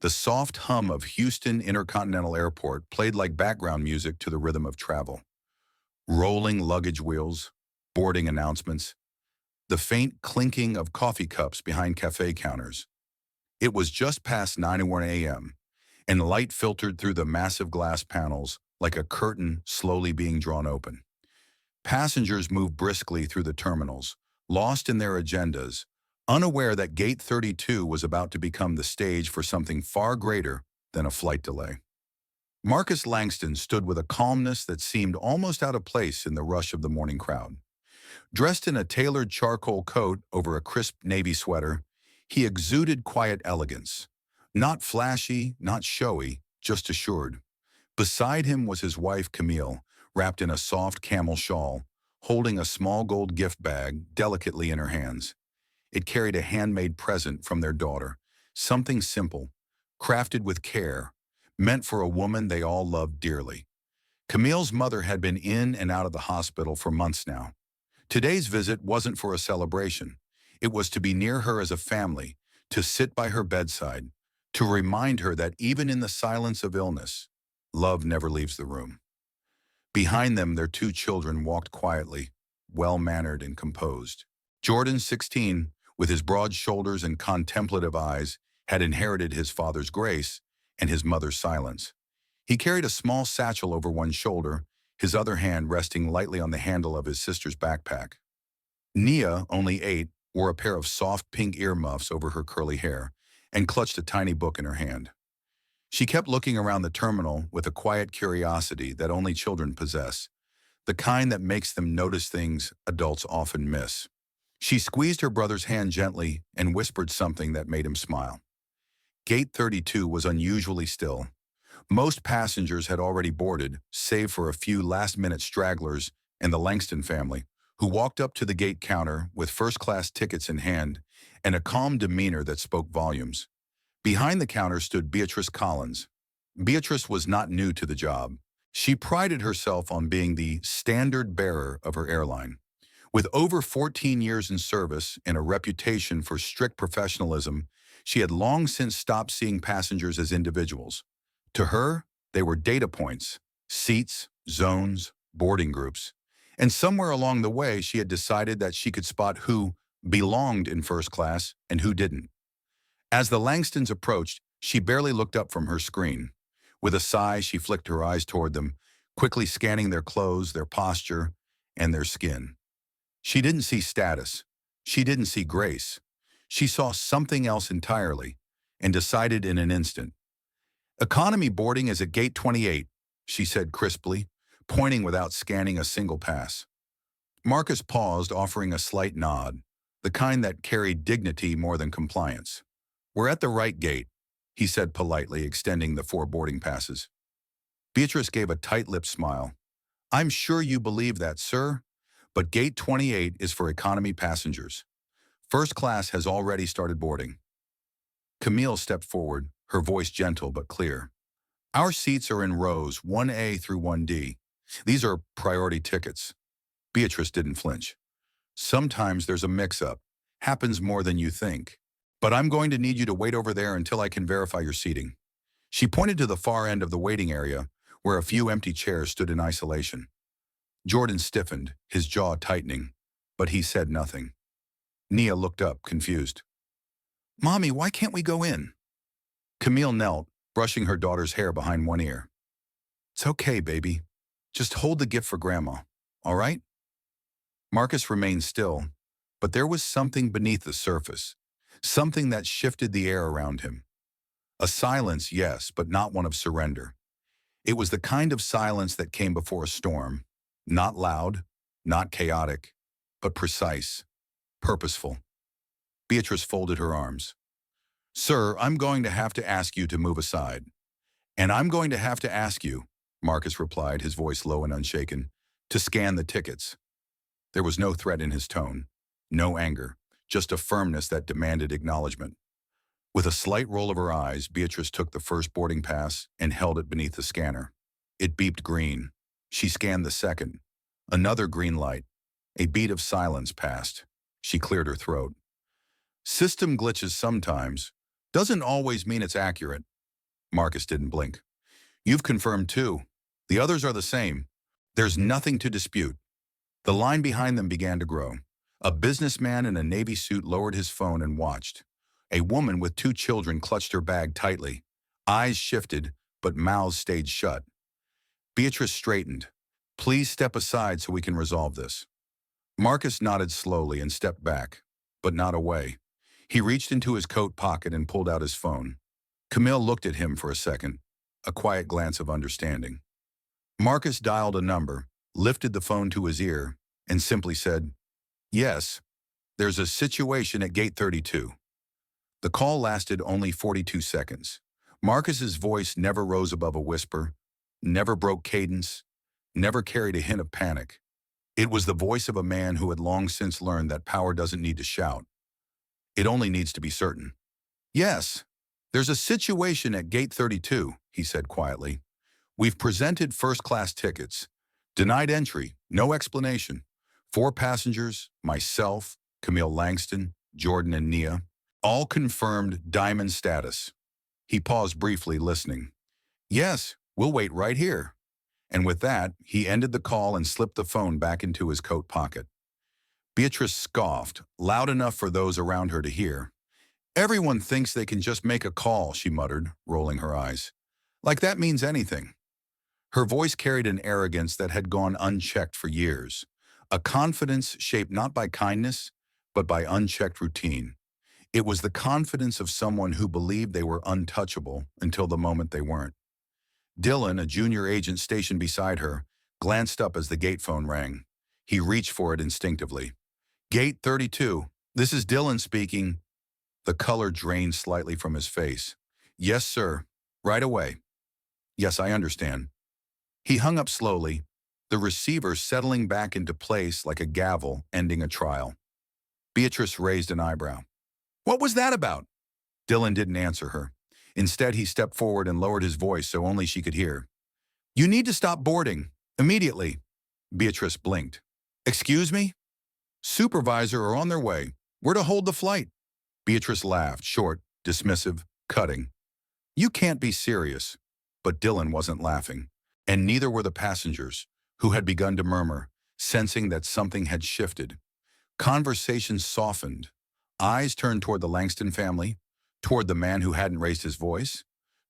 The soft hum of Houston Intercontinental Airport played like background music to the rhythm of travel. Rolling luggage wheels, boarding announcements, the faint clinking of coffee cups behind cafe counters. It was just past 9:01 a.m., and light filtered through the massive glass panels like a curtain slowly being drawn open. Passengers moved briskly through the terminals, lost in their agendas, unaware that Gate 32 was about to become the stage for something far greater than a flight delay. Marcus Langston stood with a calmness that seemed almost out of place in the rush of the morning crowd. Dressed in a tailored charcoal coat over a crisp navy sweater, he exuded quiet elegance. Not flashy, not showy, just assured. Beside him was his wife Camille, wrapped in a soft camel shawl, holding a small gold gift bag delicately in her hands. It carried a handmade present from their daughter, something simple, crafted with care, meant for a woman they all loved dearly. Camille's mother had been in and out of the hospital for months now. Today's visit wasn't for a celebration. It was to be near her as a family, to sit by her bedside, to remind her that even in the silence of illness, love never leaves the room. Behind them, their two children walked quietly, well-mannered and composed. Jordan, 16, with his broad shoulders and contemplative eyes, had inherited his father's grace and his mother's silence. He carried a small satchel over one shoulder, his other hand resting lightly on the handle of his sister's backpack. Nia, only 8, wore a pair of soft pink earmuffs over her curly hair and clutched a tiny book in her hand. She kept looking around the terminal with a quiet curiosity that only children possess, the kind that makes them notice things adults often miss. She squeezed her brother's hand gently and whispered something that made him smile. Gate 32 was unusually still. Most passengers had already boarded, save for a few last-minute stragglers and the Langston family, who walked up to the gate counter with first-class tickets in hand and a calm demeanor that spoke volumes. Behind the counter stood Beatrice Collins. Beatrice was not new to the job. She prided herself on being the standard bearer of her airline. With over 14 years in service and a reputation for strict professionalism, she had long since stopped seeing passengers as individuals. To her, they were data points, seats, zones, boarding groups. And somewhere along the way, she had decided that she could spot who belonged in first class and who didn't. As the Langstons approached, she barely looked up from her screen. With a sigh, she flicked her eyes toward them, quickly scanning their clothes, their posture, and their skin. She didn't see status. She didn't see grace. She saw something else entirely and decided in an instant. "Economy boarding is at gate 28, she said crisply, pointing without scanning a single pass. Marcus paused, offering a slight nod, the kind that carried dignity more than compliance. "We're at the right gate," he said politely, extending the 4 boarding passes. Beatrice gave a tight-lipped smile. "I'm sure you believe that, sir, but gate 28 is for economy passengers. First class has already started boarding." Camille stepped forward, her voice gentle but clear. "Our seats are in rows 1A through 1D. These are priority tickets." Beatrice didn't flinch. "Sometimes there's a mix-up. Happens more than you think. But I'm going to need you to wait over there until I can verify your seating." She pointed to the far end of the waiting area, where a few empty chairs stood in isolation. Jordan stiffened, his jaw tightening, but he said nothing. Nia looked up, confused. "Mommy, why can't we go in?" Camille knelt, brushing her daughter's hair behind one ear. "It's okay, baby. Just hold the gift for Grandma, all right?" Marcus remained still, but there was something beneath the surface, something that shifted the air around him. A silence, yes, but not one of surrender. It was the kind of silence that came before a storm, not loud, not chaotic, but precise, purposeful. Beatrice folded her arms. "Sir, I'm going to have to ask you to move aside." "And I'm going to have to ask you," Marcus replied, his voice low and unshaken, "to scan the tickets." There was no threat in his tone, no anger, just a firmness that demanded acknowledgement. With a slight roll of her eyes, Beatrice took the first boarding pass and held it beneath the scanner. It beeped green. She scanned the second. Another green light. A beat of silence passed. She cleared her throat. "System glitches sometimes. Doesn't always mean it's accurate. Marcus didn't blink. You've confirmed two. The others are the same. There's nothing to dispute. The line behind them began to grow. A businessman in a navy suit lowered his phone and watched. A woman with two children clutched her bag tightly. Eyes shifted, but mouths stayed shut. Beatrice straightened. Please step aside so we can resolve this. Marcus nodded slowly and stepped back, but not away. He reached into his coat pocket and pulled out his phone. Camille looked at him for a second, a quiet glance of understanding. Marcus dialed a number, lifted the phone to his ear, and simply said, "Yes, there's a situation at Gate 32. The call lasted only 42 seconds. Marcus's voice never rose above a whisper, never broke cadence, never carried a hint of panic. It was the voice of a man who had long since learned that power doesn't need to shout. It only needs to be certain. "Yes, there's a situation at Gate 32, he said quietly. We've presented first-class tickets. Denied entry, no explanation. 4 passengers, myself, Camille Langston, Jordan and Nia, all confirmed diamond status." He paused briefly, listening. "Yes, we'll wait right here." And with that, he ended the call and slipped the phone back into his coat pocket. Beatrice scoffed, loud enough for those around her to hear. "Everyone thinks they can just make a call," she muttered, rolling her eyes. "Like that means anything." Her voice carried an arrogance that had gone unchecked for years, a confidence shaped not by kindness, but by unchecked routine. It was the confidence of someone who believed they were untouchable until the moment they weren't. Dylan, a junior agent stationed beside her, glanced up as the gate phone rang. He reached for it instinctively. "Gate 32, this is Dylan speaking." The color drained slightly from his face. "Yes, sir. Right away." "Yes, I understand." He hung up slowly, the receiver settling back into place like a gavel ending a trial. Beatrice raised an eyebrow. "What was that about?" Dylan didn't answer her. Instead, he stepped forward and lowered his voice so only she could hear. "You need to stop boarding. Immediately." Beatrice blinked. "Excuse me?" "Supervisor are on their way. We're to hold the flight." Beatrice laughed, short, dismissive, cutting. "You can't be serious." But Dylan wasn't laughing, and neither were the passengers, who had begun to murmur, sensing that something had shifted. Conversation softened. Eyes turned toward the Langston family, toward the man who hadn't raised his voice,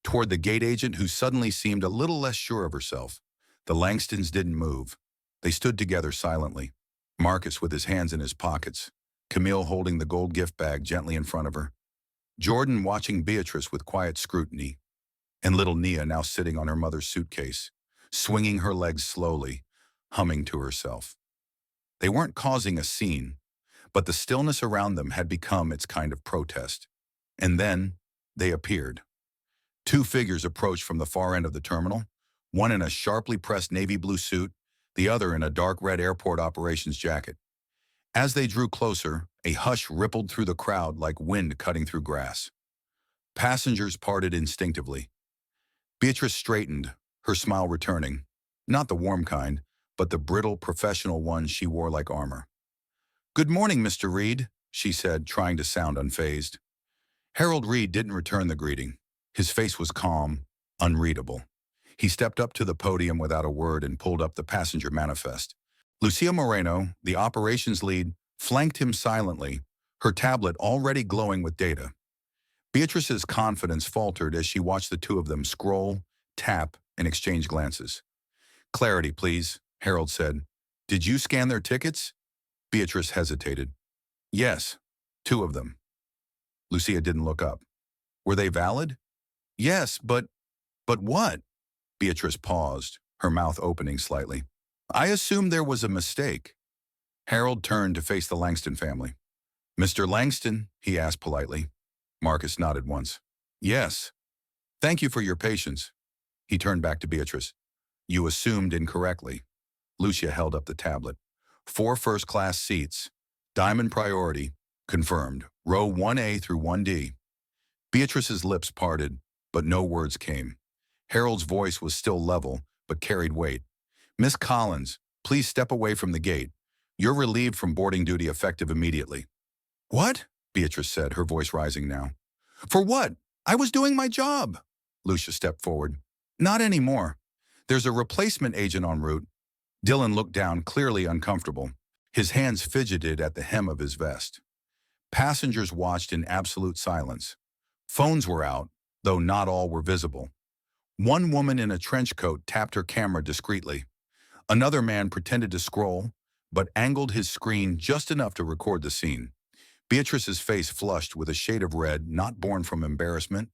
toward the gate agent who suddenly seemed a little less sure of herself. The Langstons didn't move. They stood together silently, Marcus with his hands in his pockets, Camille holding the gold gift bag gently in front of her, Jordan watching Beatrice with quiet scrutiny, and little Nia now sitting on her mother's suitcase, swinging her legs slowly, humming to herself. They weren't causing a scene, but the stillness around them had become its kind of protest. And then they appeared. 2 figures approached from the far end of the terminal, one in a sharply pressed navy blue suit, the other in a dark red airport operations jacket. As they drew closer, a hush rippled through the crowd like wind cutting through grass. Passengers parted instinctively. Beatrice straightened, her smile returning, not the warm kind, but the brittle, professional one she wore like armor. "Good morning, Mr. Reed," she said, trying to sound unfazed. Harold Reed didn't return the greeting. His face was calm, unreadable. He stepped up to the podium without a word and pulled up the passenger manifest. Lucia Moreno, the operations lead, flanked him silently, her tablet already glowing with data. Beatrice's confidence faltered as she watched the two of them scroll, tap, and exchange glances. "Clarity, please," Harold said. "Did you scan their tickets?" Beatrice hesitated. "Yes, 2 of them." Lucia didn't look up. "Were they valid?" "Yes, but what?" Beatrice paused, her mouth opening slightly. "I assumed there was a mistake." Harold turned to face the Langston family. "Mr. Langston?" he asked politely. Marcus nodded once. "Yes. Thank you for your patience." He turned back to Beatrice. "You assumed incorrectly." Lucia held up the tablet. 4 first-class seats. Diamond priority. Confirmed. Row 1A through 1D. Beatrice's lips parted, but no words came. Harold's voice was still level, but carried weight. "Miss Collins, please step away from the gate. You're relieved from boarding duty effective immediately." "What?" Beatrice said, her voice rising now. "For what? I was doing my job." Lucia stepped forward. Not anymore. There's a replacement agent en route. Dylan looked down, clearly uncomfortable. His hands fidgeted at the hem of his vest. Passengers watched in absolute silence. Phones were out, though not all were visible. One woman in a trench coat tapped her camera discreetly. Another man pretended to scroll, but angled his screen just enough to record the scene. Beatrice's face flushed with a shade of red, not born from embarrassment,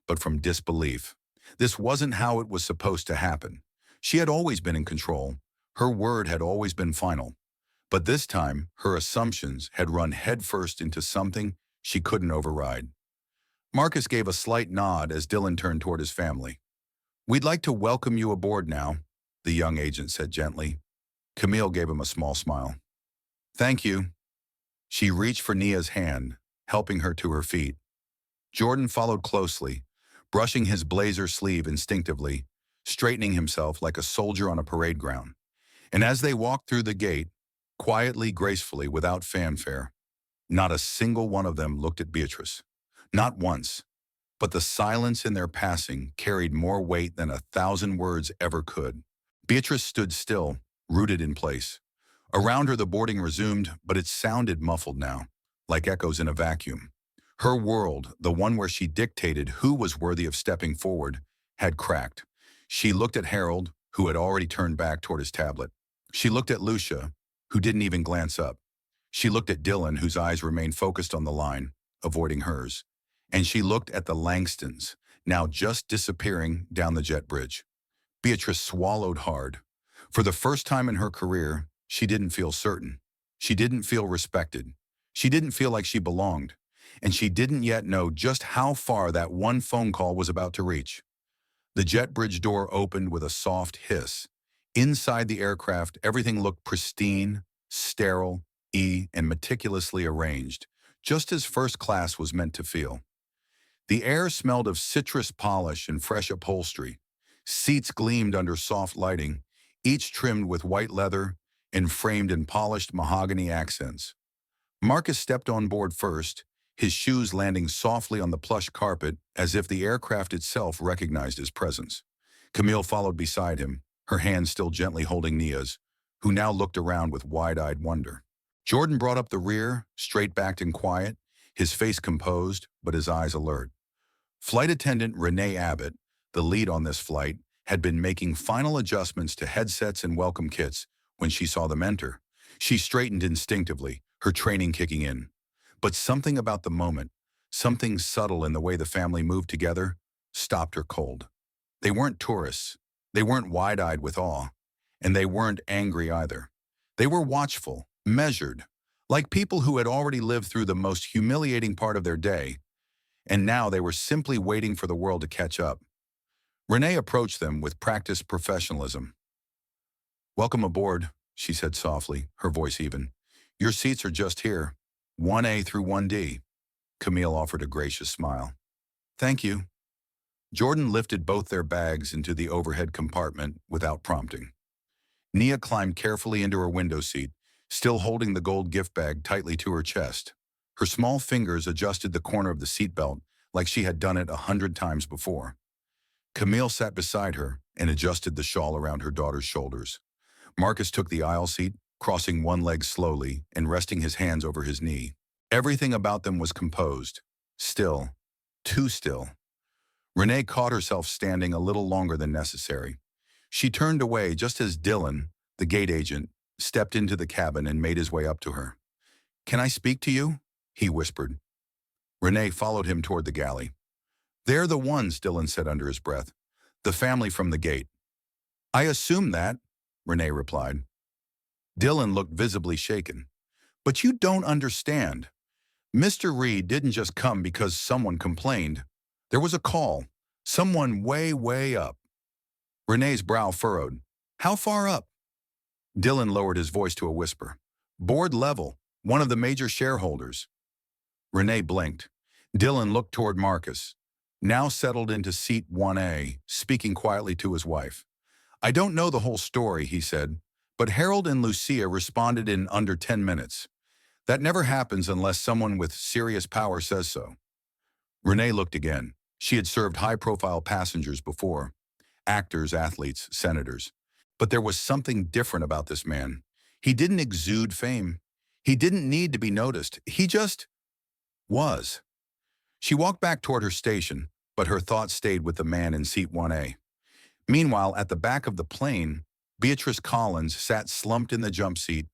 but from disbelief. This wasn't how it was supposed to happen. She had always been in control. Her word had always been final. But this time, her assumptions had run headfirst into something she couldn't override. Marcus gave a slight nod as Dylan turned toward his family. "We'd like to welcome you aboard now," the young agent said gently. Camille gave him a small smile. "Thank you." She reached for Nia's hand, helping her to her feet. Jordan followed closely, brushing his blazer sleeve instinctively, straightening himself like a soldier on a parade ground. And as they walked through the gate, quietly, gracefully, without fanfare, not a single one of them looked at Beatrice. Not once. But the silence in their passing carried more weight than 1,000 words ever could. Beatrice stood still, rooted in place. Around her the boarding resumed, but it sounded muffled now, like echoes in a vacuum. Her world, the one where she dictated who was worthy of stepping forward, had cracked. She looked at Harold, who had already turned back toward his tablet. She looked at Lucia, who didn't even glance up. She looked at Dylan, whose eyes remained focused on the line, avoiding hers. And she looked at the Langstons, now just disappearing down the jet bridge. Beatrice swallowed hard. For the first time in her career, she didn't feel certain. She didn't feel respected. She didn't feel like she belonged. And she didn't yet know just how far that one phone call was about to reach. The jet bridge door opened with a soft hiss. Inside the aircraft, everything looked pristine, sterile, and meticulously arranged, just as first class was meant to feel. The air smelled of citrus polish and fresh upholstery. Seats gleamed under soft lighting, each trimmed with white leather and framed in polished mahogany accents. Marcus stepped on board first, his shoes landing softly on the plush carpet as if the aircraft itself recognized his presence. Camille followed beside him, her hand still gently holding Nia's, who now looked around with wide-eyed wonder. Jordan brought up the rear, straight-backed and quiet, his face composed, but his eyes alert. Flight attendant Renee Abbott, the lead on this flight, had been making final adjustments to headsets and welcome kits when she saw them enter. She straightened instinctively, her training kicking in. But something about the moment, something subtle in the way the family moved together, stopped her cold. They weren't tourists. They weren't wide-eyed with awe. And they weren't angry either. They were watchful, measured, like people who had already lived through the most humiliating part of their day, and now they were simply waiting for the world to catch up. Renee approached them with practiced professionalism. "Welcome aboard," she said softly, her voice even. "Your seats are just here, 1A through 1D. Camille offered a gracious smile. "Thank you." Jordan lifted both their bags into the overhead compartment without prompting. Nia climbed carefully into her window seat, still holding the gold gift bag tightly to her chest. Her small fingers adjusted the corner of the seatbelt like she had done it 100 times before. Camille sat beside her and adjusted the shawl around her daughter's shoulders. Marcus took the aisle seat, crossing one leg slowly and resting his hands over his knee. Everything about them was composed, still, too still. Renee caught herself standing a little longer than necessary. She turned away just as Dylan, the gate agent, stepped into the cabin and made his way up to her. "Can I speak to you?" he whispered. Renee followed him toward the galley. "They're the ones," Dylan said under his breath. "The family from the gate." "I assumed that," Renee replied. Dylan looked visibly shaken. "But you don't understand. Mr. Reed didn't just come because someone complained. There was a call. Someone way, way up." Renee's brow furrowed. "How far up?" Dylan lowered his voice to a whisper. "Board level, one of the major shareholders." Renee blinked. Dylan looked toward Marcus, now settled into seat 1A, speaking quietly to his wife. "I don't know the whole story," he said, "but Harold and Lucia responded in under 10 minutes. That never happens unless someone with serious power says so." Renee looked again. She had served high-profile passengers before, actors, athletes, senators. But there was something different about this man. He didn't exude fame. He didn't need to be noticed. He just was. She walked back toward her station, but her thoughts stayed with the man in seat 1A. Meanwhile, at the back of the plane, Beatrice Collins sat slumped in the jump seat,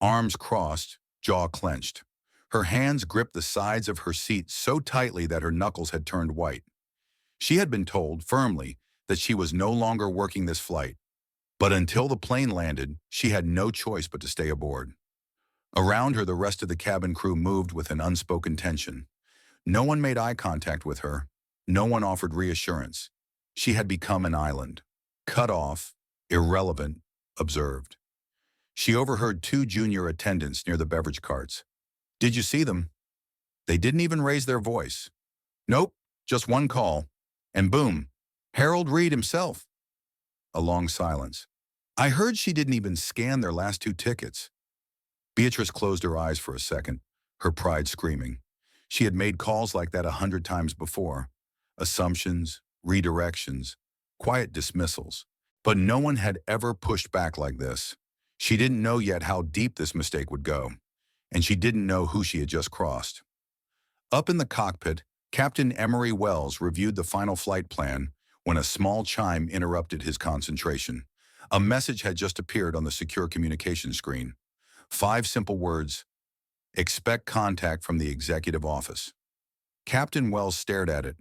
arms crossed, jaw clenched. Her hands gripped the sides of her seat so tightly that her knuckles had turned white. She had been told, firmly, that she was no longer working this flight. But until the plane landed, she had no choice but to stay aboard. Around her, the rest of the cabin crew moved with an unspoken tension. No one made eye contact with her. No one offered reassurance. She had become an island. Cut off, irrelevant, observed. She overheard two junior attendants near the beverage carts. "Did you see them?" They didn't even raise their voice. "Nope, just one call." And boom, Harold Reed himself. A long silence. "I heard she didn't even scan their last two tickets." Beatrice closed her eyes for a second, her pride screaming. She had made calls like that 100 times before. Assumptions, redirections, quiet dismissals. But no one had ever pushed back like this. She didn't know yet how deep this mistake would go, and she didn't know who she had just crossed. Up in the cockpit, Captain Emery Wells reviewed the final flight plan when a small chime interrupted his concentration. A message had just appeared on the secure communication screen. 5 simple words: "Expect contact from the executive office." Captain Wells stared at it.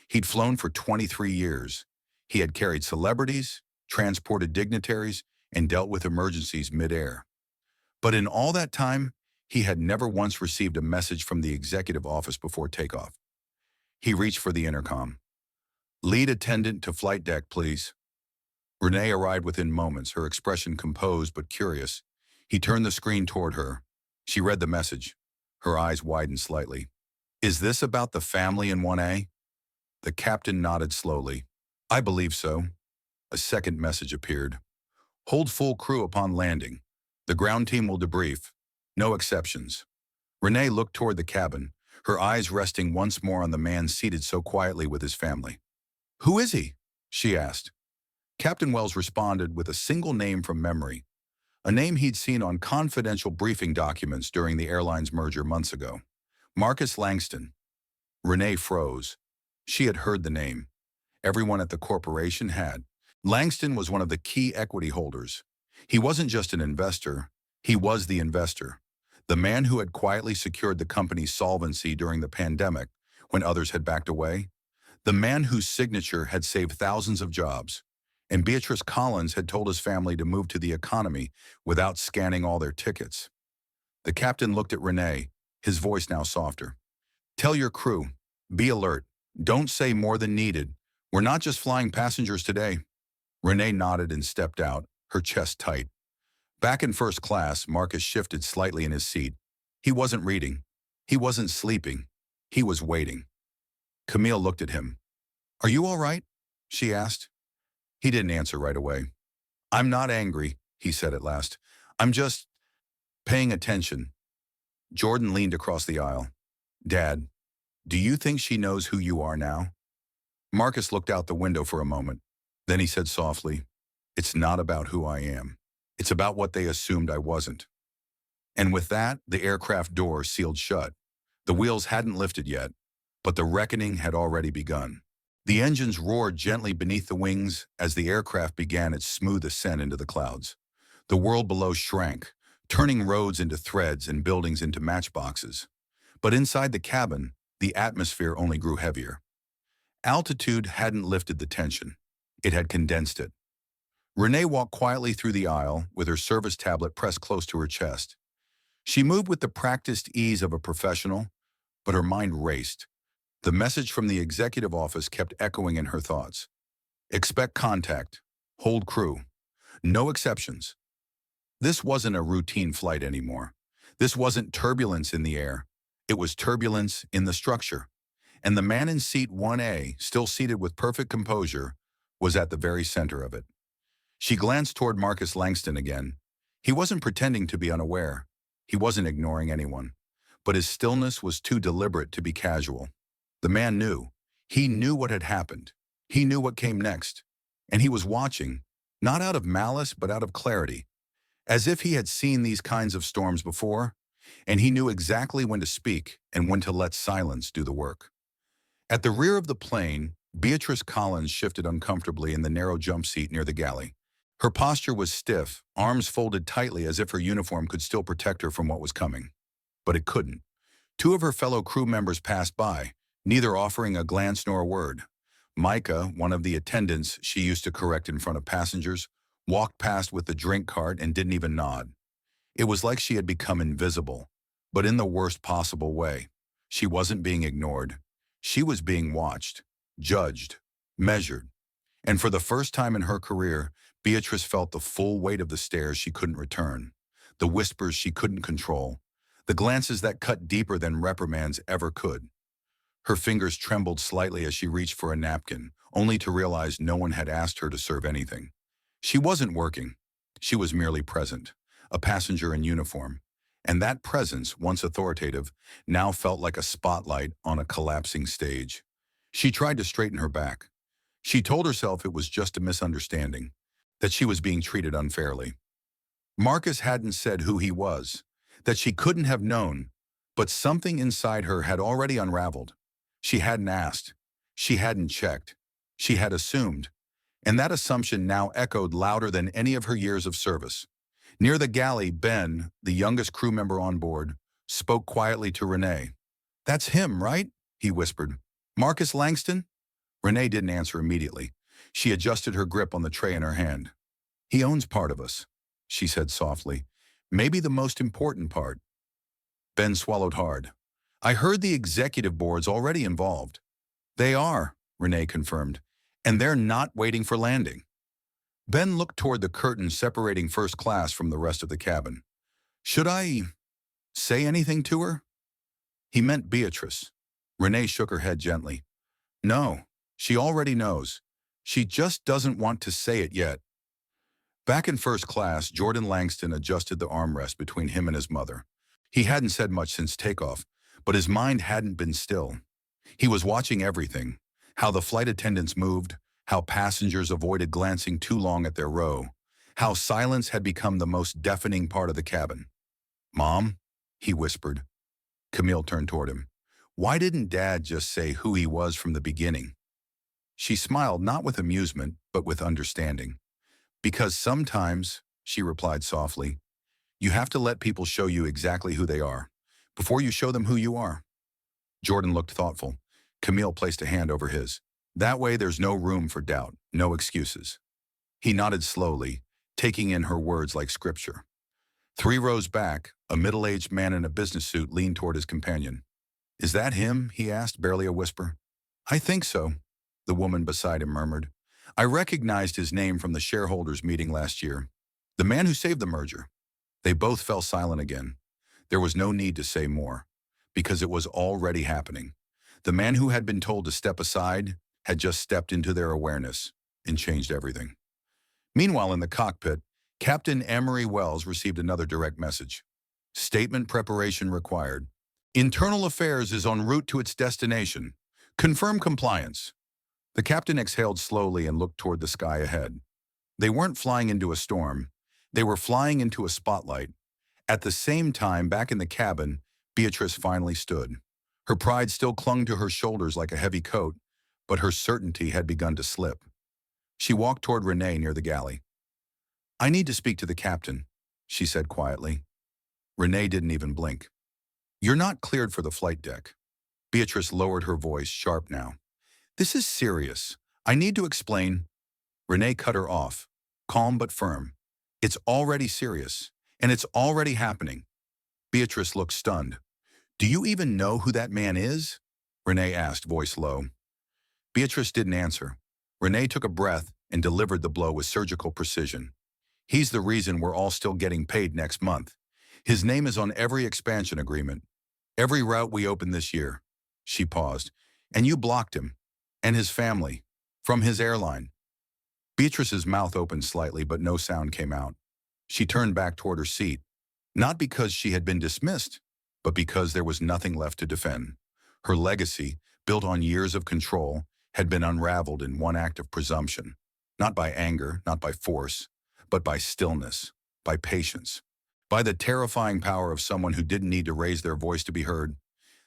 He'd flown for 23 years. He had carried celebrities, transported dignitaries, and dealt with emergencies mid-air. But in all that time, he had never once received a message from the executive office before takeoff. He reached for the intercom. "Lead attendant to flight deck, please." Renee arrived within moments, her expression composed but curious. He turned the screen toward her. She read the message. Her eyes widened slightly. "Is this about the family in 1A?" The captain nodded slowly. "I believe so." A second message appeared. "Hold full crew upon landing. The ground team will debrief. No exceptions." Renee looked toward the cabin, her eyes resting once more on the man seated so quietly with his family. "Who is he?" she asked. Captain Wells responded with a single name from memory, a name he'd seen on confidential briefing documents during the airline's merger months ago. Marcus Langston. Renee froze. She had heard the name. Everyone at the corporation had. Langston was one of the key equity holders. He wasn't just an investor, he was the investor. The man who had quietly secured the company's solvency during the pandemic when others had backed away. The man whose signature had saved thousands of jobs. And Beatrice Collins had told his family to move to the economy without scanning all their tickets. The captain looked at Renee, his voice now softer. "Tell your crew, be alert. Don't say more than needed. We're not just flying passengers today." Renee nodded and stepped out, her chest tight. Back in first class, Marcus shifted slightly in his seat. He wasn't reading. He wasn't sleeping. He was waiting. Camille looked at him. "Are you all right?" she asked. He didn't answer right away. "I'm not angry," he said at last. "I'm just paying attention." Jordan leaned across the aisle. "Dad, do you think she knows who you are now?" Marcus looked out the window for a moment. Then he said softly, "It's not about who I am. It's about what they assumed I wasn't." And with that, the aircraft door sealed shut. The wheels hadn't lifted yet, but the reckoning had already begun. The engines roared gently beneath the wings as the aircraft began its smooth ascent into the clouds. The world below shrank, turning roads into threads and buildings into matchboxes. But inside the cabin, the atmosphere only grew heavier. Altitude hadn't lifted the tension. It had condensed it. Renee walked quietly through the aisle with her service tablet pressed close to her chest. She moved with the practiced ease of a professional, but her mind raced. The message from the executive office kept echoing in her thoughts. "Expect contact. Hold crew. No exceptions." This wasn't a routine flight anymore. This wasn't turbulence in the air. It was turbulence in the structure. And the man in seat 1A, still seated with perfect composure, was at the very center of it. She glanced toward Marcus Langston again. He wasn't pretending to be unaware. He wasn't ignoring anyone. But his stillness was too deliberate to be casual. The man knew. He knew what had happened. He knew what came next. And he was watching, not out of malice, but out of clarity, as if he had seen these kinds of storms before, and he knew exactly when to speak and when to let silence do the work. At the rear of the plane, Beatrice Collins shifted uncomfortably in the narrow jump seat near the galley. Her posture was stiff, arms folded tightly as if her uniform could still protect her from what was coming. But it couldn't. Two of her fellow crew members passed by, neither offering a glance nor a word. Micah, one of the attendants she used to correct in front of passengers, walked past with the drink cart and didn't even nod. It was like she had become invisible, but in the worst possible way. She wasn't being ignored. She was being watched, judged, measured. And for the first time in her career, Beatrice felt the full weight of the stares she couldn't return, the whispers she couldn't control, the glances that cut deeper than reprimands ever could. Her fingers trembled slightly as she reached for a napkin, only to realize no one had asked her to serve anything. She wasn't working. She was merely present, a passenger in uniform. And that presence, once authoritative, now felt like a spotlight on a collapsing stage. She tried to straighten her back. She told herself it was just a misunderstanding, that she was being treated unfairly. Marcus hadn't said who he was, that she couldn't have known, but something inside her had already unraveled. She hadn't asked. She hadn't checked. She had assumed. And that assumption now echoed louder than any of her years of service. Near the galley, Ben, the youngest crew member on board, spoke quietly to Renee. "That's him, right?" he whispered. "Marcus Langston?" Renee didn't answer immediately. She adjusted her grip on the tray in her hand. "He owns part of us," she said softly. "Maybe the most important part." Ben swallowed hard. "I heard the executive board's already involved." "They are," Renee confirmed, "and they're not waiting for landing." Ben looked toward the curtain separating first class from the rest of the cabin. "Should I say anything to her?" He meant Beatrice. Renee shook her head gently. "No, she already knows. She just doesn't want to say it yet." Back in first class, Jordan Langston adjusted the armrest between him and his mother. He hadn't said much since takeoff, but his mind hadn't been still. He was watching everything, how the flight attendants moved, how passengers avoided glancing too long at their row, how silence had become the most deafening part of the cabin. "Mom," he whispered. Camille turned toward him. "Why didn't Dad just say who he was from the beginning?" She smiled, not with amusement, but with understanding. "Because sometimes," she replied softly, "you have to let people show you exactly who they are, before you show them who you are." Jordan looked thoughtful. Camille placed a hand over his. "That way there's no room for doubt, no excuses." He nodded slowly, taking in her words like scripture. 3 rows back, a middle-aged man in a business suit leaned toward his companion. "Is that him?" he asked, barely a whisper. "I think so," the woman beside him murmured. "I recognized his name from the shareholders' meeting last year. The man who saved the merger." They both fell silent again. There was no need to say more, because it was already happening. The man who had been told to step aside had just stepped into their awareness and changed everything. Meanwhile, in the cockpit, Captain Emery Wells received another direct message. "Statement preparation required. Internal Affairs is en route to its destination. Confirm compliance." The captain exhaled slowly and looked toward the sky ahead. They weren't flying into a storm. They were flying into a spotlight. At the same time, back in the cabin, Beatrice finally stood. Her pride still clung to her shoulders like a heavy coat, but her certainty had begun to slip. She walked toward Renee near the galley. "I need to speak to the captain," she said quietly. Renee didn't even blink. "You're not cleared for the flight deck." Beatrice lowered her voice, sharp now. "This is serious. I need to explain." Renee cut her off, calm but firm. "It's already serious, and it's already happening." Beatrice looked stunned. "Do you even know who that man is?" Renee asked, voice low. Beatrice didn't answer. Renee took a breath and delivered the blow with surgical precision. "He's the reason we're all still getting paid next month. His name is on every expansion agreement. Every route we open this year." She paused. "And you blocked him. And his family. From his airline." Beatrice's mouth opened slightly, but no sound came out. She turned back toward her seat, not because she had been dismissed, but because there was nothing left to defend. Her legacy, built on years of control, had been unraveled in one act of presumption, not by anger, not by force, but by stillness, by patience, by the terrifying power of someone who didn't need to raise their voice to be heard.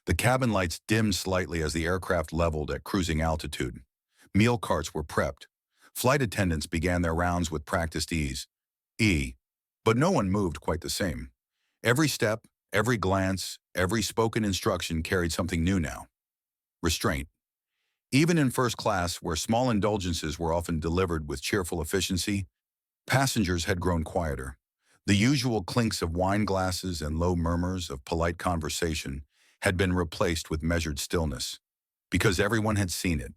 The cabin lights dimmed slightly as the aircraft leveled at cruising altitude. Meal carts were prepped. Flight attendants began their rounds with practiced ease. But no one moved quite the same. Every step, every glance, every spoken instruction carried something new now. Restraint. Even in first class, where small indulgences were often delivered with cheerful efficiency, passengers had grown quieter. The usual clinks of wine glasses and low murmurs of polite conversation had been replaced with measured stillness. Because everyone had seen it.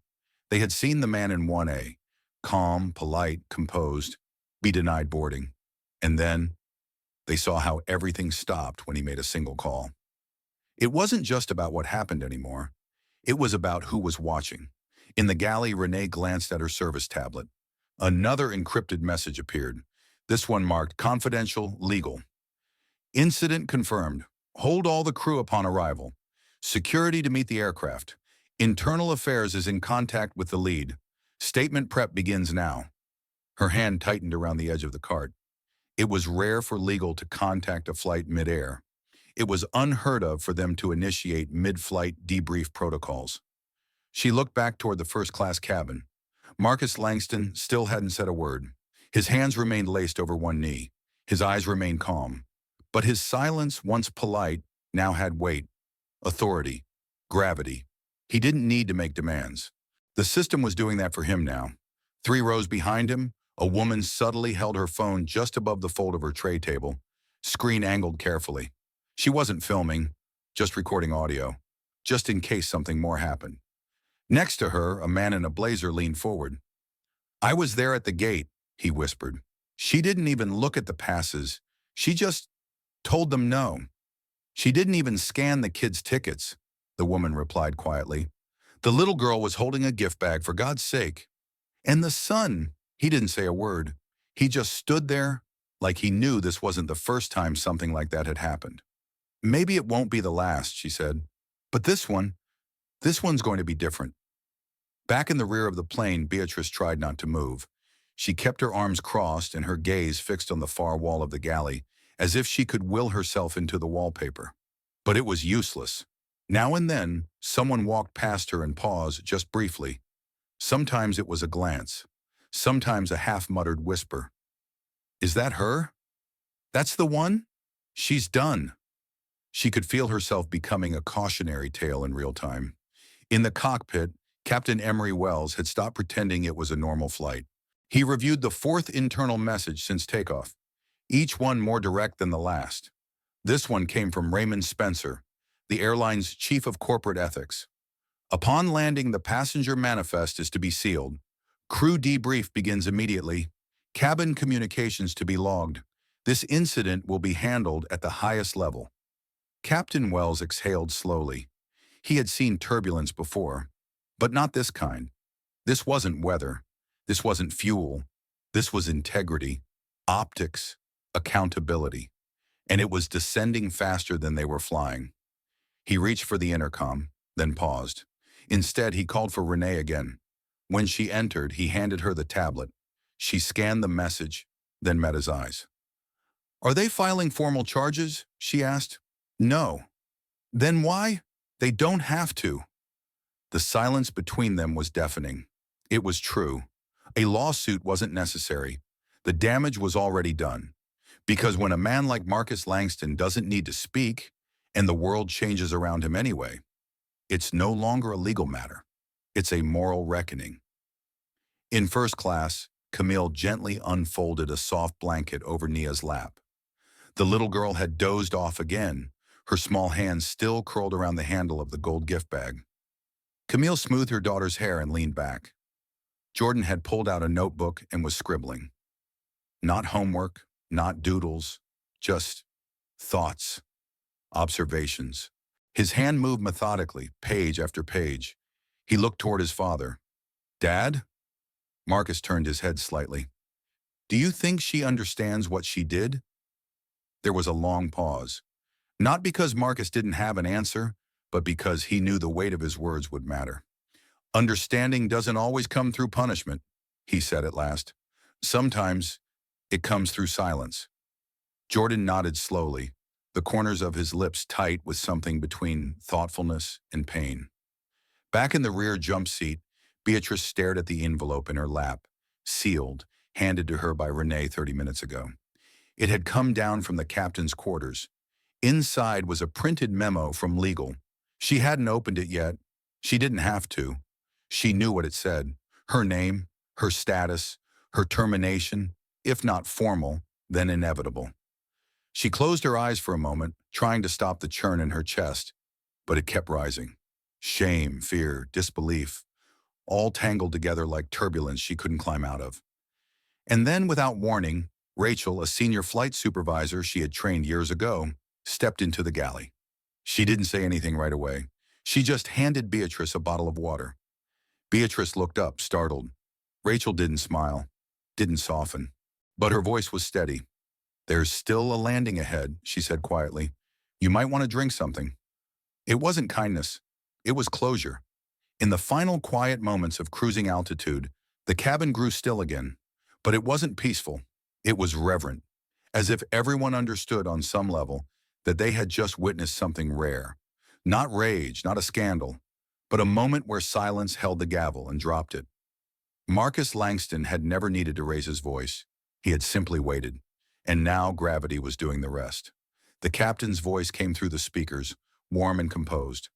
They had seen the man in 1A, calm, polite, composed, be denied boarding. And then they saw how everything stopped when he made a single call. It wasn't just about what happened anymore. It was about who was watching. In the galley, Renee glanced at her service tablet. Another encrypted message appeared. This one marked confidential, legal. Incident confirmed. Hold all the crew upon arrival. Security to meet the aircraft. Internal Affairs is in contact with the lead. Statement prep begins now. Her hand tightened around the edge of the cart. It was rare for legal to contact a flight midair. It was unheard of for them to initiate mid-flight debrief protocols. She looked back toward the first-class cabin. Marcus Langston still hadn't said a word. His hands remained laced over one knee. His eyes remained calm. But his silence, once polite, now had weight, authority, gravity. He didn't need to make demands. The system was doing that for him now. 3 rows behind him, a woman subtly held her phone just above the fold of her tray table, screen angled carefully. She wasn't filming, just recording audio, just in case something more happened. Next to her, a man in a blazer leaned forward. "I was there at the gate," he whispered. "She didn't even look at the passes. She just told them no. She didn't even scan the kids' tickets," the woman replied quietly. "The little girl was holding a gift bag, for God's sake. And the son," he didn't say a word. He just stood there like he knew this wasn't the first time something like that had happened. "Maybe it won't be the last," she said. "But this one's going to be different." Back in the rear of the plane, Beatrice tried not to move. She kept her arms crossed and her gaze fixed on the far wall of the galley, as if she could will herself into the wallpaper. But it was useless. Now and then, someone walked past her and paused just briefly. Sometimes it was a glance. Sometimes a half-muttered whisper. "Is that her? That's the one? She's done." She could feel herself becoming a cautionary tale in real time. In the cockpit, Captain Emery Wells had stopped pretending it was a normal flight. He reviewed the 4th internal message since takeoff, each one more direct than the last. This one came from Raymond Spencer, the airline's chief of corporate ethics. "Upon landing, the passenger manifest is to be sealed. Crew debrief begins immediately. Cabin communications to be logged. This incident will be handled at the highest level." Captain Wells exhaled slowly. He had seen turbulence before, but not this kind. This wasn't weather. This wasn't fuel. This was integrity, optics, accountability. And it was descending faster than they were flying. He reached for the intercom, then paused. Instead, he called for Renee again. When she entered, he handed her the tablet. She scanned the message, then met his eyes. "Are they filing formal charges?" she asked. "No." "Then why?" "They don't have to." The silence between them was deafening. It was true. A lawsuit wasn't necessary. The damage was already done. Because when a man like Marcus Langston doesn't need to speak, and the world changes around him anyway, it's no longer a legal matter. It's a moral reckoning. In first class, Camille gently unfolded a soft blanket over Nia's lap. The little girl had dozed off again, her small hands still curled around the handle of the gold gift bag. Camille smoothed her daughter's hair and leaned back. Jordan had pulled out a notebook and was scribbling. Not homework, not doodles, just thoughts, observations. His hand moved methodically, page after page. He looked toward his father. "Dad?" Marcus turned his head slightly. "Do you think she understands what she did?" There was a long pause. Not because Marcus didn't have an answer, but because he knew the weight of his words would matter. Understanding doesn't always come through punishment, he said at last. Sometimes it comes through silence. Jordan nodded slowly, the corners of his lips tight with something between thoughtfulness and pain. Back in the rear jump seat, Beatrice stared at the envelope in her lap, sealed, handed to her by Renee 30 minutes ago. It had come down from the captain's quarters. Inside was a printed memo from legal. She hadn't opened it yet. She didn't have to. She knew what it said. Her name, her status, her termination, if not formal, then inevitable. She closed her eyes for a moment, trying to stop the churn in her chest, but it kept rising. Shame, fear, disbelief, all tangled together like turbulence she couldn't climb out of. And then, without warning, Rachel, a senior flight supervisor she had trained years ago, stepped into the galley. She didn't say anything right away. She just handed Beatrice a bottle of water. Beatrice looked up, startled. Rachel didn't smile, didn't soften, but her voice was steady. "There's still a landing ahead," she said quietly. "You might want to drink something." It wasn't kindness. It was closure. In the final quiet moments of cruising altitude, the cabin grew still again. But it wasn't peaceful. It was reverent, as if everyone understood on some level that they had just witnessed something rare. Not rage, not a scandal, but a moment where silence held the gavel and dropped it. Marcus Langston had never needed to raise his voice. He had simply waited, and now gravity was doing the rest. The captain's voice came through the speakers, warm and composed.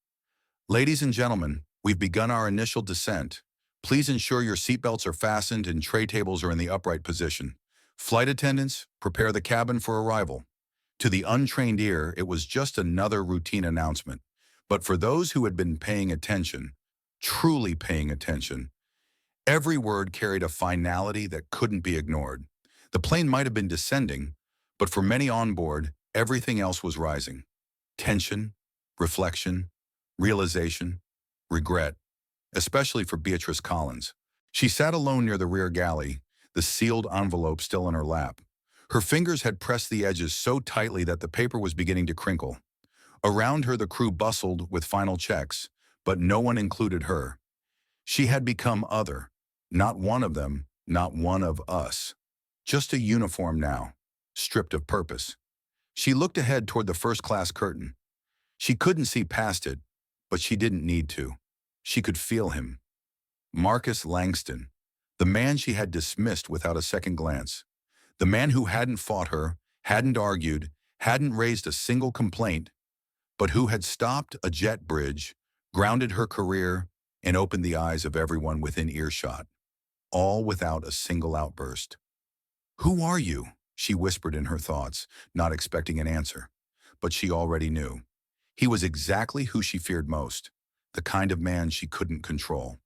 "Ladies and gentlemen, we've begun our initial descent. Please ensure your seatbelts are fastened and tray tables are in the upright position. Flight attendants, prepare the cabin for arrival." To the untrained ear, it was just another routine announcement. But for those who had been paying attention, truly paying attention, every word carried a finality that couldn't be ignored. The plane might have been descending, but for many on board, everything else was rising. Tension, reflection, realization, regret, especially for Beatrice Collins. She sat alone near the rear galley, the sealed envelope still in her lap. Her fingers had pressed the edges so tightly that the paper was beginning to crinkle. Around her, the crew bustled with final checks, but no one included her. She had become other, not one of them, not one of us. Just a uniform now, stripped of purpose. She looked ahead toward the first-class curtain. She couldn't see past it, but she didn't need to. She could feel him. Marcus Langston, the man she had dismissed without a second glance. The man who hadn't fought her, hadn't argued, hadn't raised a single complaint, but who had stopped a jet bridge, grounded her career, and opened the eyes of everyone within earshot, all without a single outburst. "Who are you?" she whispered in her thoughts, not expecting an answer. But she already knew. He was exactly who she feared most, the kind of man she couldn't control.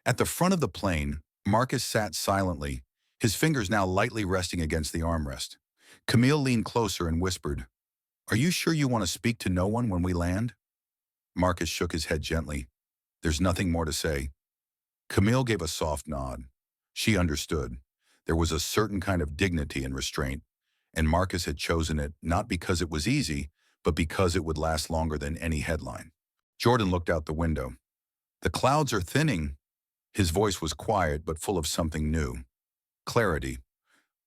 At the front of the plane, Marcus sat silently, his fingers now lightly resting against the armrest. Camille leaned closer and whispered, "Are you sure you want to speak to no one when we land?" Marcus shook his head gently. "There's nothing more to say." Camille gave a soft nod. She understood. There was a certain kind of dignity and restraint, and Marcus had chosen it not because it was easy, but because it would last longer than any headline. Jordan looked out the window. "The clouds are thinning." His voice was quiet but full of something new. Clarity.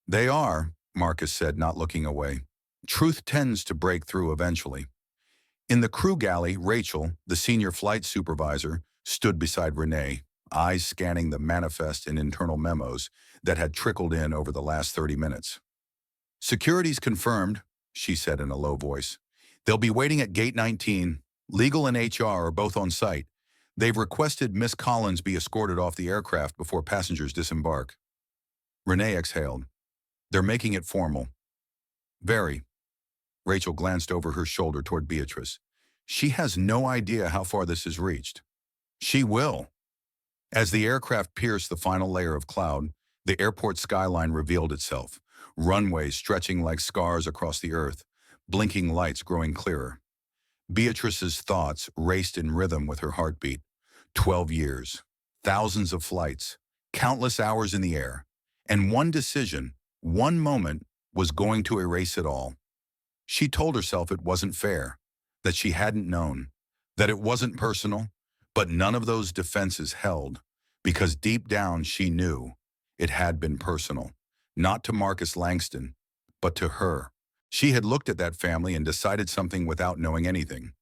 "They are," Marcus said, not looking away. "Truth tends to break through eventually." In the crew galley, Rachel, the senior flight supervisor, stood beside Renee, eyes scanning the manifest and internal memos that had trickled in over the last 30 minutes. "Security's confirmed," she said in a low voice. "They'll be waiting at Gate 19. Legal and HR are both on site. They've requested Miss Collins be escorted off the aircraft before passengers disembark." Renee exhaled. "They're making it formal." "Very." Rachel glanced over her shoulder toward Beatrice. "She has no idea how far this has reached." "She will." As the aircraft pierced the final layer of cloud, the airport skyline revealed itself, runways stretching like scars across the earth, blinking lights growing clearer. Beatrice's thoughts raced in rhythm with her heartbeat. 12 years, thousands of flights, countless hours in the air, and one decision, one moment, was going to erase it all. She told herself it wasn't fair, that she hadn't known, that it wasn't personal, but none of those defenses held, because deep down she knew it had been personal, not to Marcus Langston, but to her. She had looked at that family and decided something without knowing anything,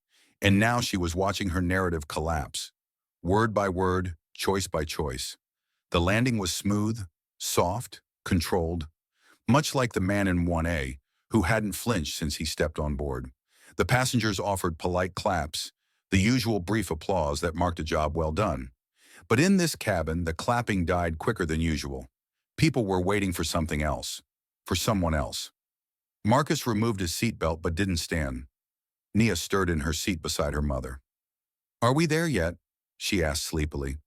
and now she was watching her narrative collapse, word by word, choice by choice. The landing was smooth, soft, controlled, much like the man in 1A, who hadn't flinched since he stepped on board. The passengers offered polite claps, the usual brief applause that marked a job well done. But in this cabin, the clapping died quicker than usual. People were waiting for something else, for someone else. Marcus removed his seatbelt but didn't stand. Nia stirred in her seat beside her mother. "Are we there yet?" she asked sleepily.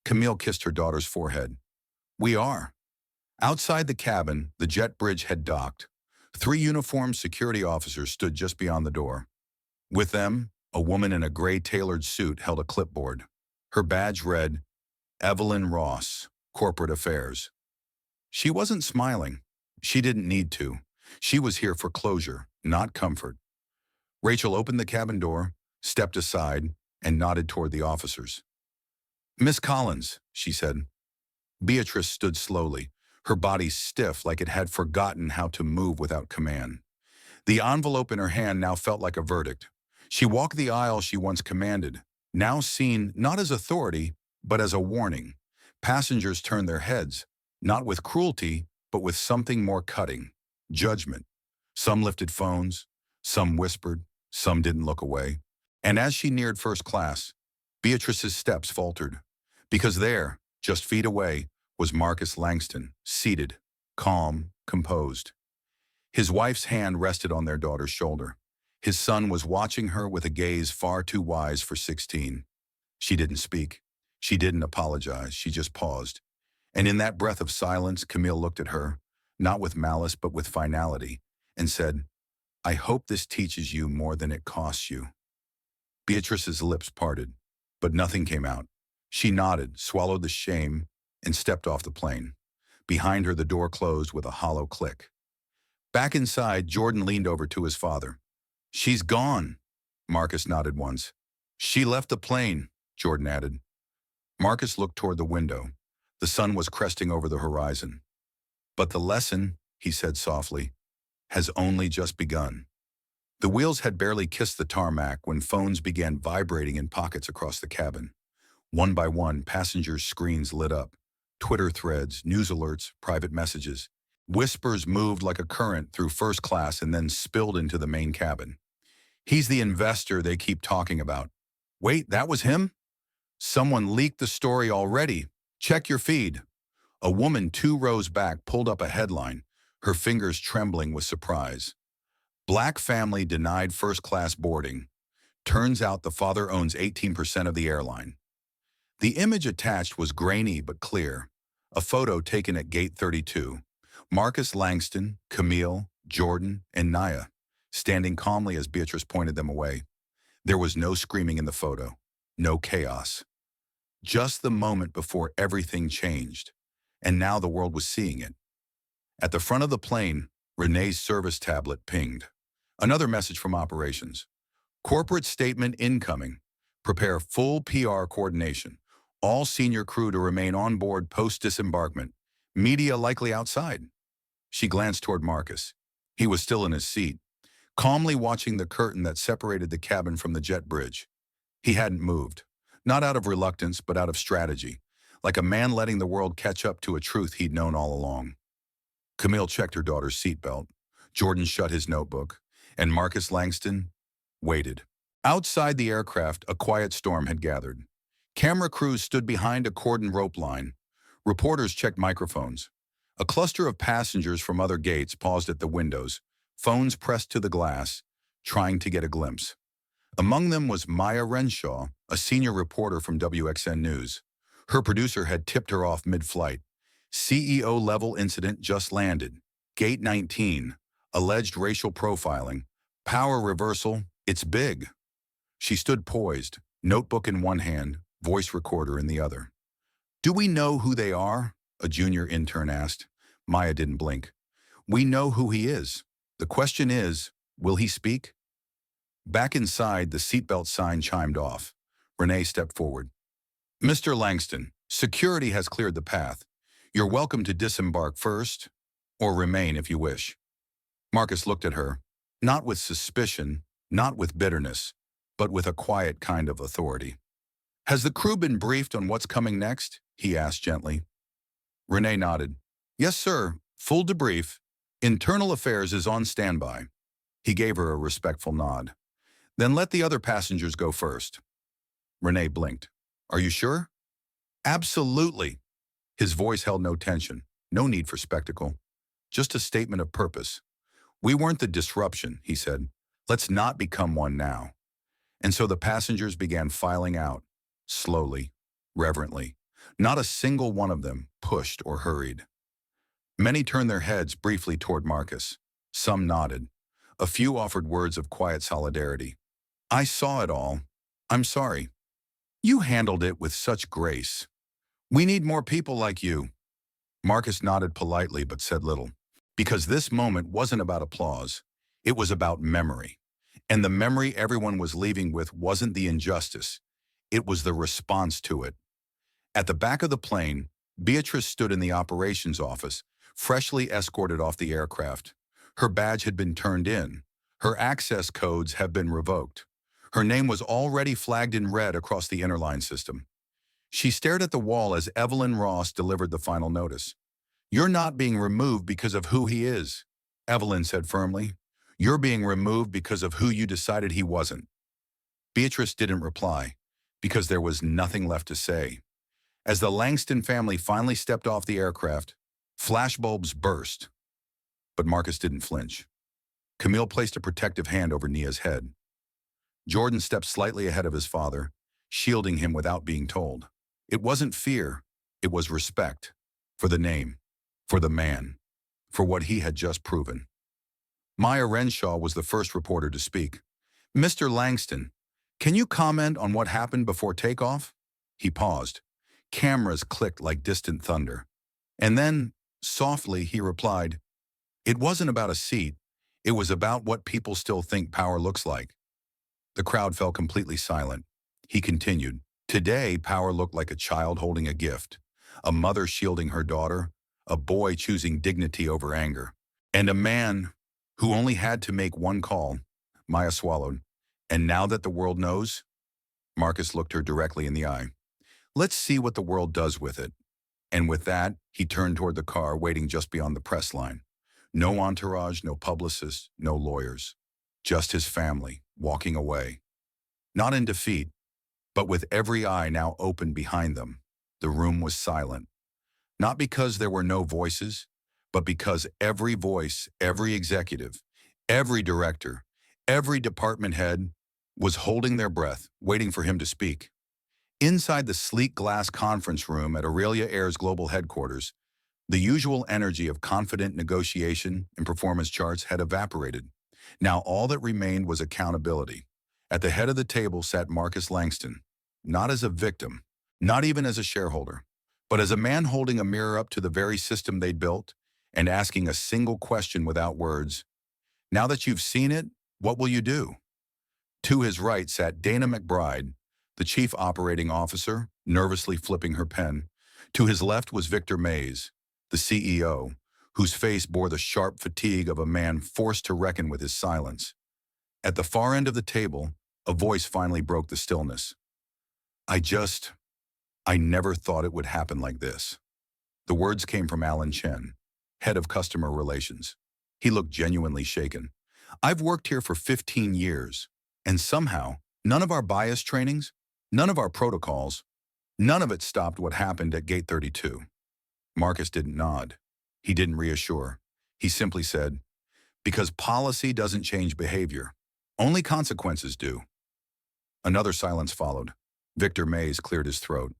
Camille kissed her daughter's forehead. "We are." Outside the cabin, the jet bridge had docked. 3 uniformed security officers stood just beyond the door. With them, a woman in a gray tailored suit held a clipboard. Her badge read, "Evelyn Ross, Corporate Affairs." She wasn't smiling. She didn't need to. She was here for closure, not comfort. Rachel opened the cabin door, stepped aside, and nodded toward the officers. "Miss Collins," she said. Beatrice stood slowly, her body stiff like it had forgotten how to move without command. The envelope in her hand now felt like a verdict. She walked the aisle she once commanded, now seen not as authority, but as a warning. Passengers turned their heads, not with cruelty, but with something more cutting: judgment. Some lifted phones, some whispered, some didn't look away. And as she neared first class, Beatrice's steps faltered, because there, just feet away, was Marcus Langston, seated, calm, composed. His wife's hand rested on their daughter's shoulder. His son was watching her with a gaze far too wise for 16. She didn't speak. She didn't apologize. She just paused. And in that breath of silence, Camille looked at her, not with malice but with finality, and said, "I hope this teaches you more than it costs you." Beatrice's lips parted, but nothing came out. She nodded, swallowed the shame, and stepped off the plane. Behind her, the door closed with a hollow click. Back inside, Jordan leaned over to his father. "She's gone," Marcus nodded once. "She left the plane," Jordan added. Marcus looked toward the window. The sun was cresting over the horizon. "But the lesson," he said softly, "has only just begun." The wheels had barely kissed the tarmac when phones began vibrating in pockets across the cabin. One by one, passengers' screens lit up. Twitter threads, news alerts, private messages. Whispers moved like a current through first class and then spilled into the main cabin. "He's the investor they keep talking about. Wait, that was him? Someone leaked the story already. Check your feed." A woman 2 rows back pulled up a headline, her fingers trembling with surprise. "Black family denied first-class boarding. Turns out the father owns 18% of the airline." The image attached was grainy but clear, a photo taken at Gate 32. Marcus Langston, Camille, Jordan, and Nia, standing calmly as Beatrice pointed them away. There was no screaming in the photo, no chaos. Just the moment before everything changed, and now the world was seeing it. At the front of the plane, Renee's service tablet pinged. Another message from operations. "Corporate statement incoming. Prepare full PR coordination. All senior crew to remain on board post-disembarkment. Media likely outside." She glanced toward Marcus. He was still in his seat, calmly watching the curtain that separated the cabin from the jet bridge. He hadn't moved, not out of reluctance, but out of strategy, like a man letting the world catch up to a truth he'd known all along. Camille checked her daughter's seatbelt. Jordan shut his notebook, and Marcus Langston waited. Outside the aircraft, a quiet storm had gathered. Camera crews stood behind a cordon rope line. Reporters checked microphones. A cluster of passengers from other gates paused at the windows, phones pressed to the glass, trying to get a glimpse. Among them was Maya Renshaw, a senior reporter from WXN News. Her producer had tipped her off mid-flight. CEO-level incident just landed. Gate 19. Alleged racial profiling. Power reversal. It's big. She stood poised, notebook in one hand, voice recorder in the other. "Do we know who they are?" a junior intern asked. Maya didn't blink. "We know who he is. The question is, will he speak?" Back inside, the seatbelt sign chimed off. Renee stepped forward. Mr. Langston, security has cleared the path. You're welcome to disembark first, or remain if you wish. Marcus looked at her, not with suspicion, not with bitterness, but with a quiet kind of authority. Has the crew been briefed on what's coming next? He asked gently. Renee nodded. Yes, sir. Full debrief. Internal Affairs is on standby. He gave her a respectful nod. Then let the other passengers go first. Renee blinked. Are you sure? Absolutely. His voice held no tension, no need for spectacle, just a statement of purpose. We weren't the disruption, he said. Let's not become one now. And so the passengers began filing out, slowly, reverently. Not a single one of them pushed or hurried. Many turned their heads briefly toward Marcus. Some nodded. A few offered words of quiet solidarity. I saw it all. I'm sorry. You handled it with such grace. We need more people like you. Marcus nodded politely but said little, because this moment wasn't about applause. It was about memory. And the memory everyone was leaving with wasn't the injustice. It was the response to it. At the back of the plane, Beatrice stood in the operations office, freshly escorted off the aircraft. Her badge had been turned in. Her access codes have been revoked. Her name was already flagged in red across the interline system. She stared at the wall as Evelyn Ross delivered the final notice. You're not being removed because of who he is, Evelyn said firmly. You're being removed because of who you decided he wasn't. Beatrice didn't reply, because there was nothing left to say. As the Langston family finally stepped off the aircraft, flashbulbs burst. But Marcus didn't flinch. Camille placed a protective hand over Nia's head. Jordan stepped slightly ahead of his father, shielding him without being told. It wasn't fear, it was respect. For the name, for the man, for what he had just proven. Maya Renshaw was the first reporter to speak. Mr. Langston, can you comment on what happened before takeoff? He paused. Cameras clicked like distant thunder. And then, softly, he replied, It wasn't about a seat. It was about what people still think power looks like. The crowd fell completely silent. He continued, Today, power looked like a child holding a gift, a mother shielding her daughter, a boy choosing dignity over anger, and a man who only had to make one call. Maya swallowed. And now that the world knows? Marcus looked her directly in the eye. Let's see what the world does with it. And with that, he turned toward the car waiting just beyond the press line. No entourage, no publicists, no lawyers. Just his family, walking away. Not in defeat, but with every eye now open behind them. The room was silent. Not because there were no voices, but because every voice, every executive, every director, every department head was holding their breath, waiting for him to speak. Inside the sleek glass conference room at Aurelia Air's global headquarters, the usual energy of confident negotiation and performance charts had evaporated. Now all that remained was accountability. At the head of the table sat Marcus Langston, not as a victim, not even as a shareholder, but as a man holding a mirror up to the very system they'd built and asking a single question without words. Now that you've seen it, what will you do? To his right sat Dana McBride, the chief operating officer, nervously flipping her pen. To his left was Victor Mays, the CEO, whose face bore the sharp fatigue of a man forced to reckon with his silence. At the far end of the table, a voice finally broke the stillness. I never thought it would happen like this. The words came from Alan Chen, head of customer relations. He looked genuinely shaken. I've worked here for 15 years, and somehow, none of our bias trainings, none of our protocols, none of it stopped what happened at Gate 32. Marcus didn't nod. He didn't reassure. He simply said, because policy doesn't change behavior. Only consequences do. Another silence followed. Victor Mays cleared his throat.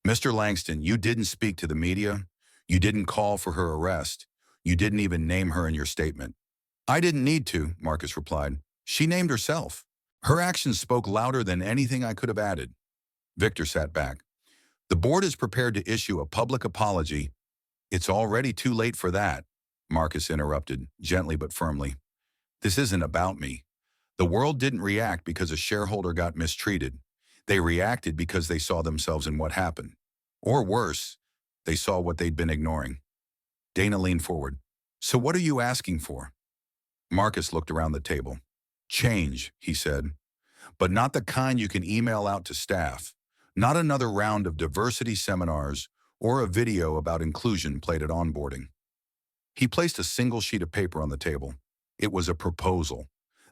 Mr. Langston, you didn't speak to the media. You didn't call for her arrest. You didn't even name her in your statement. I didn't need to, Marcus replied. She named herself. Her actions spoke louder than anything I could have added. Victor sat back. The board is prepared to issue a public apology. It's already too late for that, Marcus interrupted, gently but firmly. This isn't about me. The world didn't react because a shareholder got mistreated. They reacted because they saw themselves in what happened. Or worse, they saw what they'd been ignoring. Dana leaned forward. So what are you asking for? Marcus looked around the table. Change, he said, but not the kind you can email out to staff. Not another round of diversity seminars or a video about inclusion played at onboarding. He placed a single sheet of paper on the table. It was a proposal.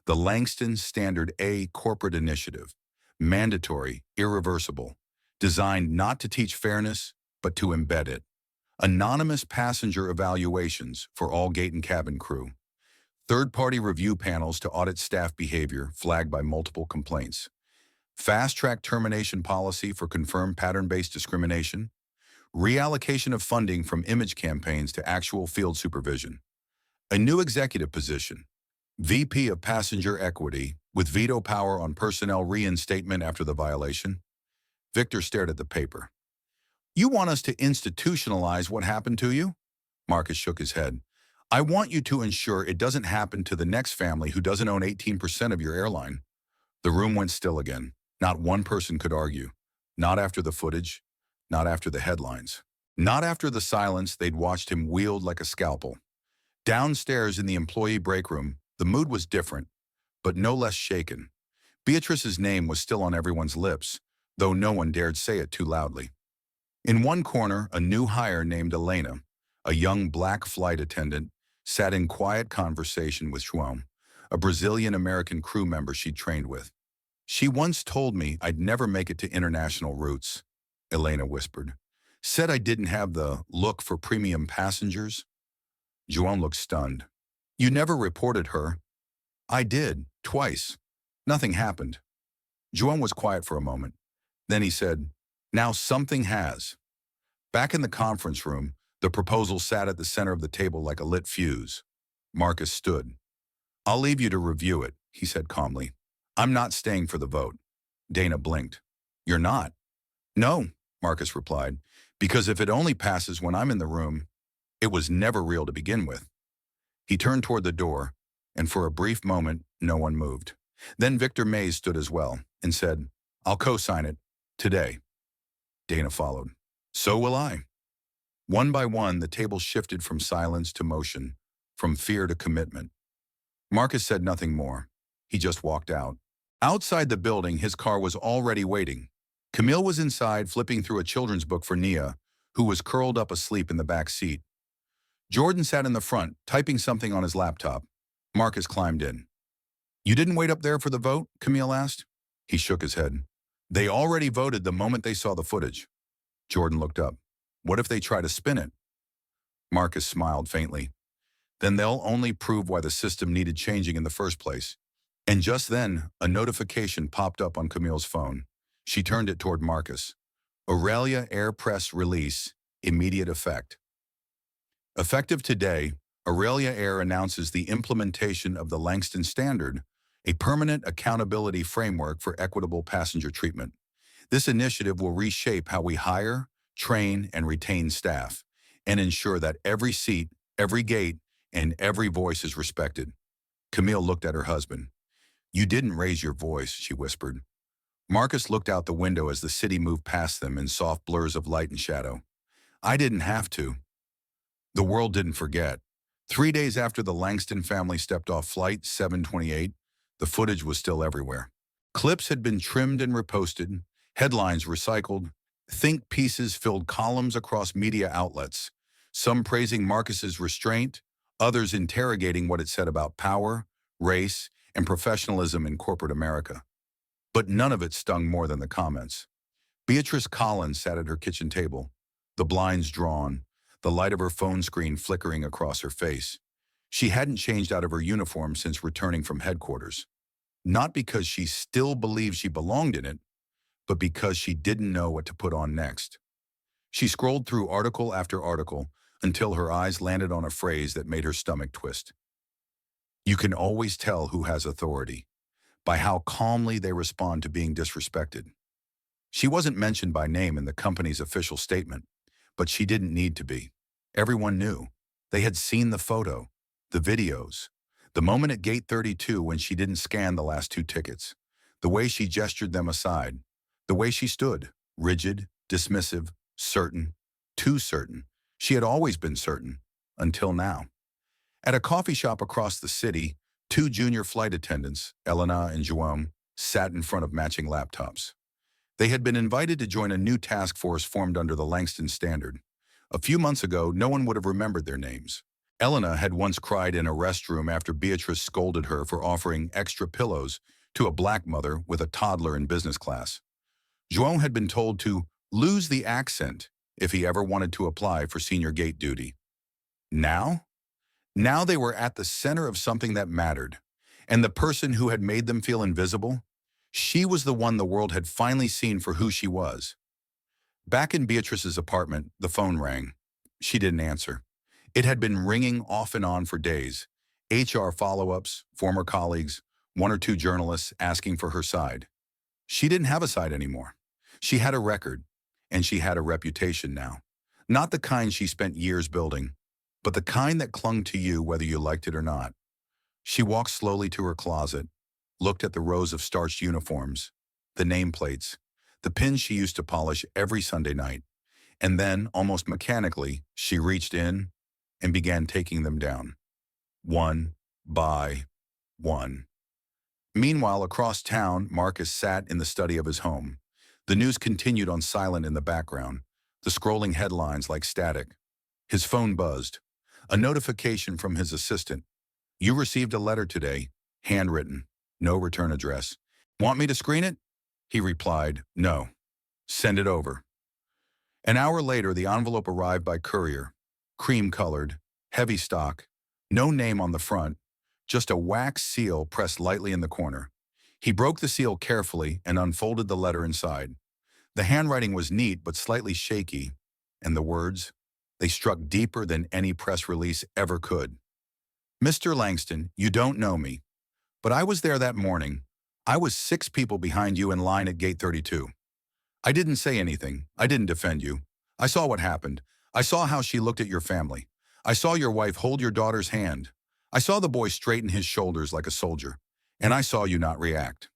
The Langston Standard A Corporate Initiative. Mandatory, irreversible. Designed not to teach fairness, but to embed it. Anonymous passenger evaluations for all gate and cabin crew. Third-party review panels to audit staff behavior flagged by multiple complaints. Fast-track termination policy for confirmed pattern-based discrimination. Reallocation of funding from image campaigns to actual field supervision. A new executive position. VP of Passenger Equity with veto power on personnel reinstatement after the violation. Victor stared at the paper. You want us to institutionalize what happened to you? Marcus shook his head. I want you to ensure it doesn't happen to the next family who doesn't own 18% of your airline. The room went still again. Not one person could argue. Not after the footage. Not after the headlines. Not after the silence they'd watched him wield like a scalpel. Downstairs in the employee break room, the mood was different, but no less shaken. Beatrice's name was still on everyone's lips, though no one dared say it too loudly. In one corner, a new hire named Elena, a young black flight attendant, sat in quiet conversation with João, a Brazilian-American crew member she'd trained with. She once told me I'd never make it to international routes, Elena whispered. Said I didn't have the look for premium passengers. João looked stunned. You never reported her. I did, twice. Nothing happened. João was quiet for a moment. Then he said, now something has. Back in the conference room, the proposal sat at the center of the table like a lit fuse. Marcus stood. I'll leave you to review it, he said calmly. I'm not staying for the vote. Dana blinked. You're not? No, Marcus replied, because if it only passes when I'm in the room, it was never real to begin with. He turned toward the door, and for a brief moment, no one moved. Then Victor Mays stood as well and said, I'll co-sign it today. Dana followed. So will I. One by one, the table shifted from silence to motion, from fear to commitment. Marcus said nothing more. He just walked out. Outside the building, his car was already waiting. Camille was inside, flipping through a children's book for Nia, who was curled up asleep in the back seat. Jordan sat in the front, typing something on his laptop. Marcus climbed in. You didn't wait up there for the vote? Camille asked. He shook his head. They already voted the moment they saw the footage. Jordan looked up. What if they try to spin it? Marcus smiled faintly. Then they'll only prove why the system needed changing in the first place. And just then, a notification popped up on Camille's phone. She turned it toward Marcus. Aurelia Air Press Release, immediate effect. Effective today, Aurelia Air announces the implementation of the Langston Standard, a permanent accountability framework for equitable passenger treatment. This initiative will reshape how we hire, train, and retain staff, and ensure that every seat, every gate, and every voice is respected. Camille looked at her husband. You didn't raise your voice, she whispered. Marcus looked out the window as the city moved past them in soft blurs of light and shadow. I didn't have to. The world didn't forget. 3 days after the Langston family stepped off Flight 728, the footage was still everywhere. Clips had been trimmed and reposted, headlines recycled, think pieces filled columns across media outlets, some praising Marcus's restraint, others interrogating what it said about power, race, and professionalism in corporate America. But none of it stung more than the comments. Beatrice Collins sat at her kitchen table, the blinds drawn, the light of her phone screen flickering across her face. She hadn't changed out of her uniform since returning from headquarters. Not because she still believed she belonged in it, but because she didn't know what to put on next. She scrolled through article after article until her eyes landed on a phrase that made her stomach twist. You can always tell who has authority by how calmly they respond to being disrespected. She wasn't mentioned by name in the company's official statement, but she didn't need to be. Everyone knew. They had seen the photo, the videos, The moment at gate 32 when she didn't scan the last two tickets. The way she gestured them aside. The way she stood, rigid, dismissive, certain, too certain. She had always been certain, until now. At a coffee shop across the city, two junior flight attendants, Elena and Joan, sat in front of matching laptops. They had been invited to join a new task force formed under the Langston Standard. A few months ago, no one would have remembered their names. Elena had once cried in a restroom after Beatrice scolded her for offering extra pillows to a black mother with a toddler in business class. Joan had been told to lose the accent if he ever wanted to apply for senior gate duty. Now? Now they were at the center of something that mattered. And the person who had made them feel invisible? She was the one the world had finally seen for who she was. Back in Beatrice's apartment, the phone rang. She didn't answer. It had been ringing off and on for days. HR follow-ups, former colleagues, one or two journalists asking for her side. She didn't have a side anymore. She had a record, and she had a reputation now. Not the kind she spent years building, but the kind that clung to you whether you liked it or not. She walked slowly to her closet, looked at the rows of starched uniforms, the nameplates, the pins she used to polish every Sunday night, and then, almost mechanically, she reached in and began taking them down, one by one. Meanwhile, across town, Marcus sat in the study of his home. The news continued on silent in the background, the scrolling headlines like static. His phone buzzed. A notification from his assistant. You received a letter today, handwritten, no return address. Want me to screen it? He replied, no. Send it over. An hour later, the envelope arrived by courier, cream-colored, heavy stock, no name on the front, just a wax seal pressed lightly in the corner. He broke the seal carefully and unfolded the letter inside. The handwriting was neat but slightly shaky, and the words, they struck deeper than any press release ever could. Mr. Langston, you don't know me, but I was there that morning. I was 6 people behind you in line at gate 32. I didn't say anything. I didn't defend you. I saw what happened. I saw how she looked at your family. I saw your wife hold your daughter's hand. I saw the boy straighten his shoulders like a soldier. And I saw you not react.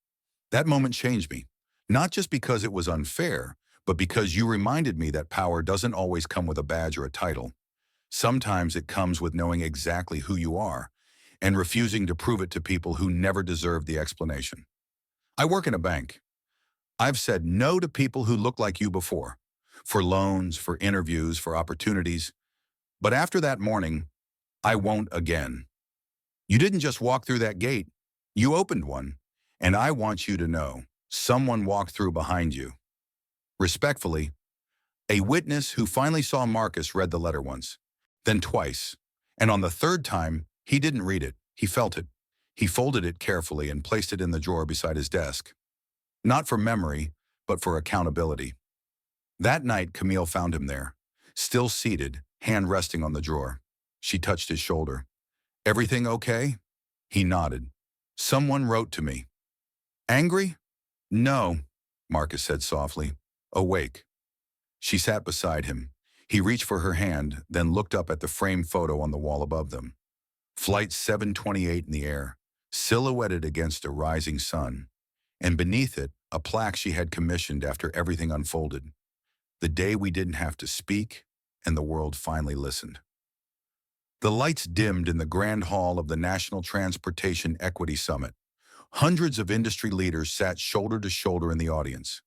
That moment changed me, not just because it was unfair, but because you reminded me that power doesn't always come with a badge or a title. Sometimes it comes with knowing exactly who you are and refusing to prove it to people who never deserved the explanation. I work in a bank. I've said no to people who look like you before, for loans, for interviews, for opportunities. But after that morning, I won't again. You didn't just walk through that gate. You opened one, and I want you to know someone walked through behind you. Respectfully, a witness who finally saw Marcus read the letter once, then twice, and on the third time, he didn't read it, he felt it. He folded it carefully and placed it in the drawer beside his desk. Not for memory, but for accountability. That night, Camille found him there, still seated, hand resting on the drawer. She touched his shoulder. Everything okay? He nodded. Someone wrote to me. Angry? No, Marcus said softly. Awake. She sat beside him. He reached for her hand, then looked up at the framed photo on the wall above them. Flight 728 in the air, silhouetted against a rising sun, and beneath it, a plaque she had commissioned after everything unfolded. The day we didn't have to speak, and the world finally listened. The lights dimmed in the grand hall of the National Transportation Equity Summit. Hundreds of industry leaders sat shoulder to shoulder in the audience.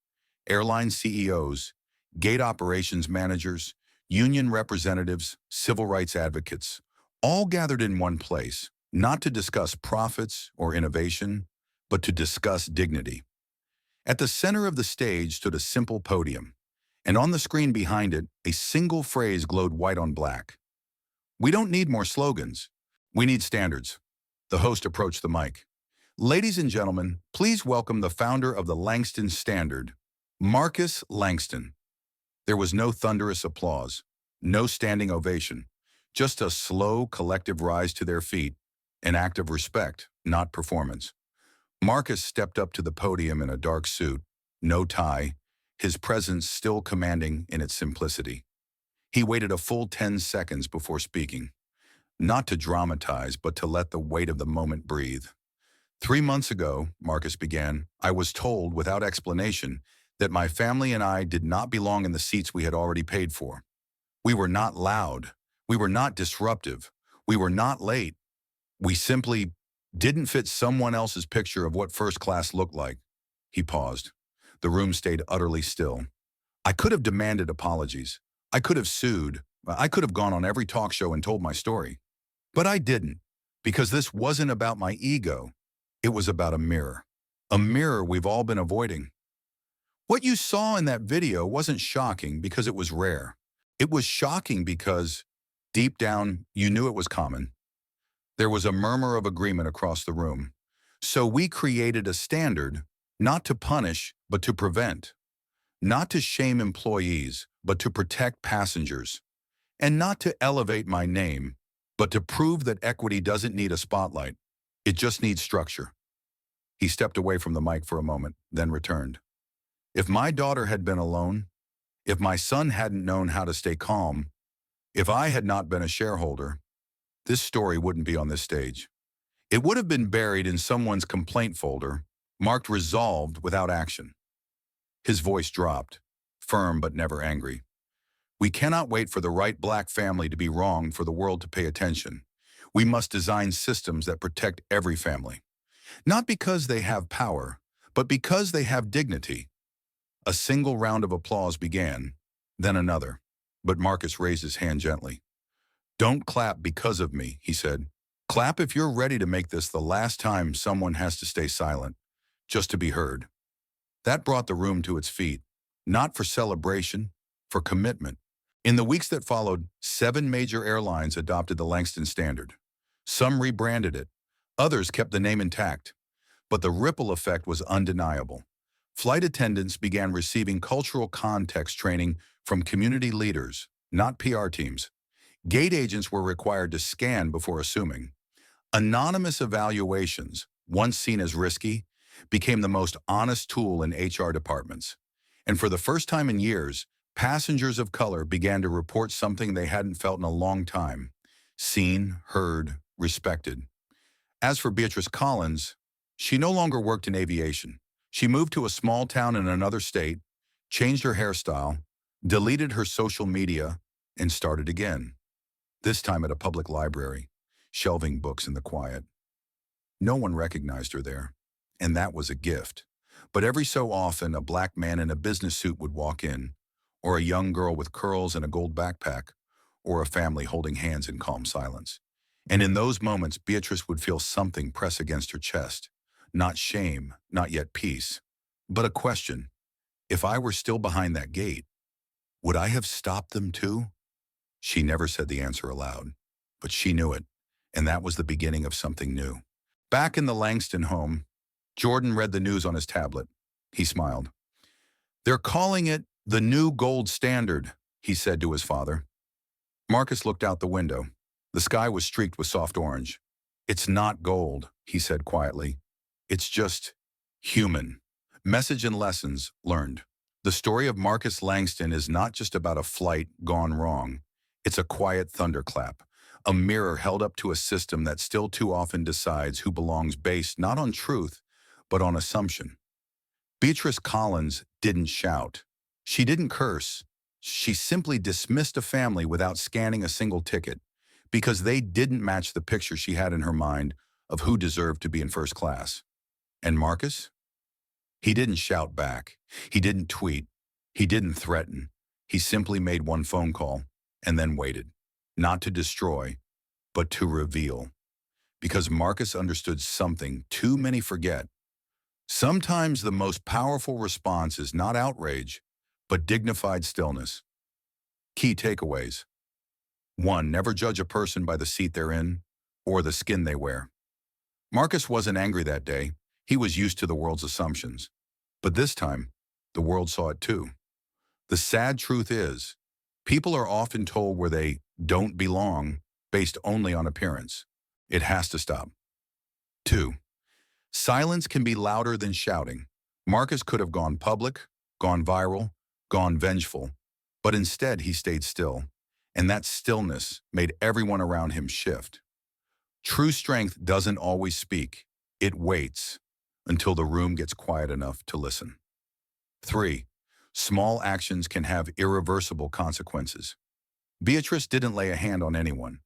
Airline CEOs, gate operations managers, union representatives, civil rights advocates, all gathered in one place, not to discuss profits or innovation, but to discuss dignity. At the center of the stage stood a simple podium, and on the screen behind it, a single phrase glowed white on black. We don't need more slogans. We need standards. The host approached the mic. Ladies and gentlemen, please welcome the founder of the Langston Standard, Marcus Langston. There was no thunderous applause, no standing ovation, just a slow, collective rise to their feet, an act of respect, not performance. Marcus stepped up to the podium in a dark suit, no tie, his presence still commanding in its simplicity. He waited a full 10 seconds before speaking. not to dramatize, but to let the weight of the moment breathe. 3 months ago, Marcus began, I was told, without explanation, that my family and I did not belong in the seats we had already paid for. We were not loud. We were not disruptive. We were not late. We simply didn't fit someone else's picture of what first class looked like. He paused. The room stayed utterly still. I could have demanded apologies. I could have sued. I could have gone on every talk show and told my story. But I didn't, because this wasn't about my ego. It was about a mirror. A mirror we've all been avoiding. What you saw in that video wasn't shocking because it was rare. It was shocking because, deep down, you knew it was common. There was a murmur of agreement across the room. So we created a standard, not to punish, but to prevent. Not to shame employees, but to protect passengers. And not to elevate my name, but to prove that equity doesn't need a spotlight. It just needs structure. He stepped away from the mic for a moment, then returned. If my daughter had been alone, if my son hadn't known how to stay calm, if I had not been a shareholder, this story wouldn't be on this stage. It would have been buried in someone's complaint folder, marked resolved without action. His voice dropped, firm but never angry. We cannot wait for the right black family to be wrong for the world to pay attention. We must design systems that protect every family. Not because they have power, but because they have dignity. A single round of applause began, then another. But Marcus raised his hand gently. Don't clap because of me, he said. Clap if you're ready to make this the last time someone has to stay silent, just to be heard. That brought the room to its feet, not for celebration, for commitment. In the weeks that followed, 7 major airlines adopted the Langston standard. Some rebranded it. Others kept the name intact. But the ripple effect was undeniable. Flight attendants began receiving cultural context training from community leaders, not PR teams. Gate agents were required to scan before assuming. Anonymous evaluations, once seen as risky, became the most honest tool in HR departments. And for the first time in years, passengers of color began to report something they hadn't felt in a long time. Seen, heard, respected. As for Beatrice Collins, she no longer worked in aviation. She moved to a small town in another state, changed her hairstyle, deleted her social media, and started again. This time at a public library, shelving books in the quiet. No one recognized her there, and that was a gift. But every so often, a black man in a business suit would walk in, or a young girl with curls and a gold backpack, or a family holding hands in calm silence. And in those moments, Beatrice would feel something press against her chest. Not shame, not yet peace, but a question. If I were still behind that gate, would I have stopped them too? She never said the answer aloud, but she knew it, and that was the beginning of something new. Back in the Langston home, Jordan read the news on his tablet. He smiled. They're calling it the new gold standard, he said to his father. Marcus looked out the window. The sky was streaked with soft orange. It's not gold, he said quietly. It's just human. Message and lessons learned. The story of Marcus Langston is not just about a flight gone wrong. It's a quiet thunderclap, a mirror held up to a system that still too often decides who belongs based not on truth, but on assumption. Beatrice Collins didn't shout. She didn't curse. She simply dismissed a family without scanning a single ticket, because they didn't match the picture she had in her mind of who deserved to be in first class. And Marcus? He didn't shout back. He didn't tweet. He didn't threaten. He simply made one phone call and then waited, not to destroy, but to reveal. Because Marcus understood something too many forget. Sometimes the most powerful response is not outrage, but dignified stillness. Key takeaways. 1. Never judge a person by the seat they're in or the skin they wear. Marcus wasn't angry that day. He was used to the world's assumptions. But this time, the world saw it too. The sad truth is, people are often told where they don't belong based only on appearance. It has to stop. 2. Silence can be louder than shouting. Marcus could have gone public, gone viral, gone vengeful, but instead he stayed still. and that stillness made everyone around him shift. True strength doesn't always speak. It waits until the room gets quiet enough to listen. 3. Small actions can have irreversible consequences. Beatrice didn't lay a hand on anyone,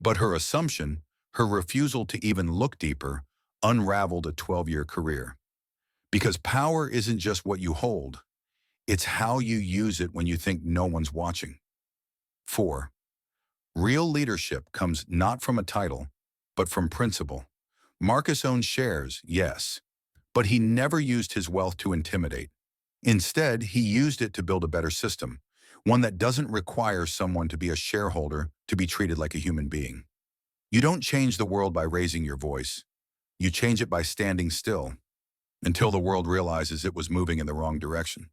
but her assumption, her refusal to even look deeper, unraveled a 12-year career. Because power isn't just what you hold, it's how you use it when you think no one's watching. 4. Real leadership comes not from a title, but from principle. Marcus owned shares, yes, but he never used his wealth to intimidate. Instead, he used it to build a better system, one that doesn't require someone to be a shareholder to be treated like a human being. You don't change the world by raising your voice. You change it by standing still until the world realizes it was moving in the wrong direction.